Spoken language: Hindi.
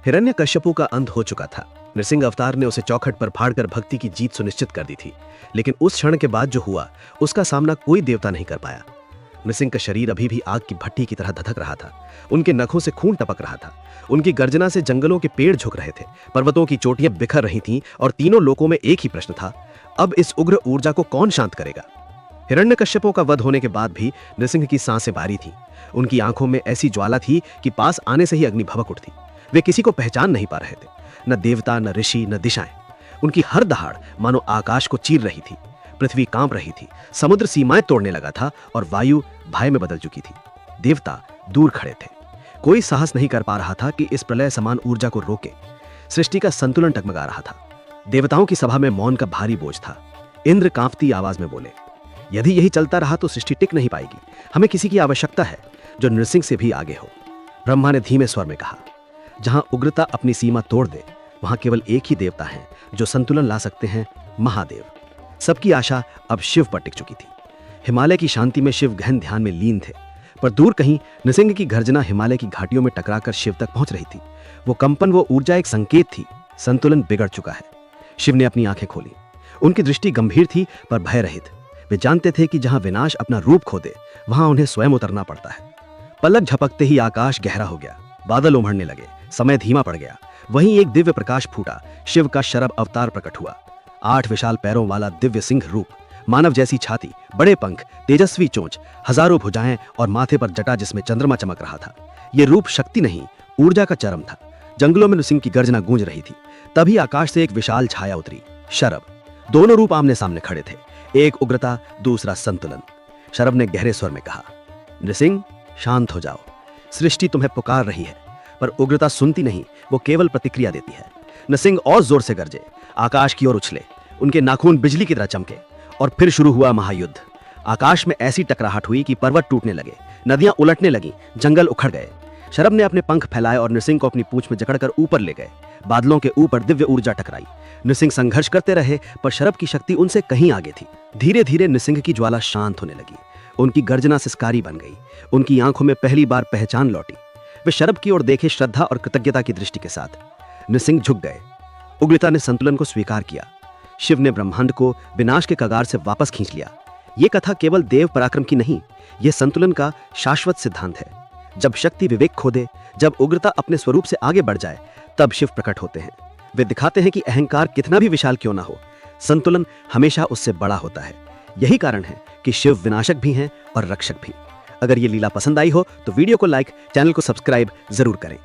हिरण्यकश्यपु का अंत हो चुका था। नृसिंह अवतार ने उसे चौखट पर फाड़कर भक्ति की जीत सुनिश्चित कर दी थी, लेकिन उस क्षण के बाद जो हुआ उसका सामना कोई देवता नहीं कर पाया। नृसिंह का शरीर अभी भी आग की भट्टी की तरह धधक रहा था। उनके नखों से खून टपक रहा था। उनकी गर्जना से जंगलों के पेड़ झुक रहे थे, पर्वतों की चोटियां बिखर रही थीं और तीनों लोकों में एक ही प्रश्न था, अब इस उग्र ऊर्जा को कौन शांत करेगा। हिरण्यकश्यपों का वध होने के बाद भी नृसिंह की सांसें भारी थीं। उनकी आंखों में ऐसी ज्वाला थी कि पास आने से ही अग्नि भभक उठती। वे किसी को पहचान नहीं पा रहे थे, न देवता, न ऋषि, न दिशाएं। उनकी हर दहाड़ मानो आकाश को चीर रही थी। पृथ्वी कांप रही थी, समुद्र सीमाएं तोड़ने लगा था और वायु भय में बदल चुकी थी। देवता दूर खड़े थे। कोई साहस नहीं कर पा रहा था कि इस प्रलय समान ऊर्जा को रोके। सृष्टि का संतुलन टगमगा रहा था। देवताओं की सभा में मौन का भारी बोझ था। इंद्र कांपती आवाज में बोले, यदि यही चलता रहा तो सृष्टि टिक नहीं पाएगी। हमें किसी की आवश्यकता है जो नृसिंह से भी आगे हो। ब्रह्मा ने धीमे स्वर में कहा, जहां उग्रता अपनी सीमा तोड़ दे वहां केवल एक ही देवता है जो संतुलन ला सकते हैं, महादेव। सबकी आशा अब शिव पर टिक चुकी थी। हिमालय की शांति में शिव गहन ध्यान में लीन थे, पर दूर कहीं नृसिंह की गर्जना हिमालय की घाटियों में टकराकर शिव तक पहुंच रही थी। वो कंपन, वो ऊर्जा एक संकेत थी, संतुलन बिगड़ चुका है। शिव ने अपनी आंखें खोली। उनकी दृष्टि गंभीर थी पर भय रहित। वे जानते थे कि जहां विनाश अपना रूप खो दे वहां उन्हें स्वयं उतरना पड़ता है। पलक झपकते ही आकाश गहरा हो गया, बादल उमड़ने लगे, समय धीमा पड़ गया। वहीं एक दिव्य प्रकाश फूटा। शिव का शरभ अवतार प्रकट हुआ। 8 विशाल पैरों वाला दिव्य सिंह रूप, मानव जैसी छाती, बड़े पंख, तेजस्वी चोंच, हजारों भुजाएं और माथे पर जटा जिसमें चंद्रमा चमक रहा था। यह रूप शक्ति नहीं, ऊर्जा का चरम था। जंगलों में नृसिंह की गर्जना गूंज रही थी। तभी आकाश से एक विशाल छाया उतरी, शरभ। दोनों रूप आमने सामने खड़े थे, एक उग्रता, दूसरा संतुलन। शरभ ने गहरे स्वर में कहा, नृसिंह शांत हो जाओ, सृष्टि तुम्हें पुकार रही है। पर उग्रता सुनती नहीं, वो केवल प्रतिक्रिया देती है। नृसिंह और जोर से गरजे, आकाश की ओर उछले। उनके नाखून बिजली की तरह चमके और फिर शुरू हुआ महायुद्ध। आकाश में ऐसी टकराहट हुई कि पर्वत टूटने लगे, नदियां उलटने लगीं, जंगल उखड़ गए। शरभ ने अपने पंख फैलाए और नृसिंह को अपनी पूंछ में जकड़कर ऊपर ले गए। बादलों के ऊपर दिव्य ऊर्जा टकराई। नृसिंह संघर्ष करते रहे, पर शरभ की शक्ति उनसे कहीं आगे थी। धीरे धीरे नृसिंह की ज्वाला शांत होने लगी। उनकी गर्जना सिस्कारी बन गई। उनकी आंखों में पहली बार पहचान लौटी। वे शरभ की ओर देखे, श्रद्धा और कृतज्ञता की दृष्टि के साथ। नृसिंह झुक गए। उग्रता ने संतुलन को स्वीकार किया। शिव ने ब्रह्मांड को विनाश के कगार से वापस खींच लिया। यह कथा केवल देव पराक्रम की नहीं, यह संतुलन का शाश्वत सिद्धांत है। जब शक्ति विवेक खो दे, जब उग्रता अपने स्वरूप से आगे बढ़ जाए, तब शिव प्रकट होते हैं। वे दिखाते हैं कि अहंकार कितना भी विशाल क्यों ना हो, संतुलन हमेशा उससे बड़ा होता है। यही कारण है कि शिव विनाशक भी हैं और रक्षक भी। अगर ये लीला पसंद आई हो तो वीडियो को लाइक, चैनल को सब्सक्राइब जरूर करें।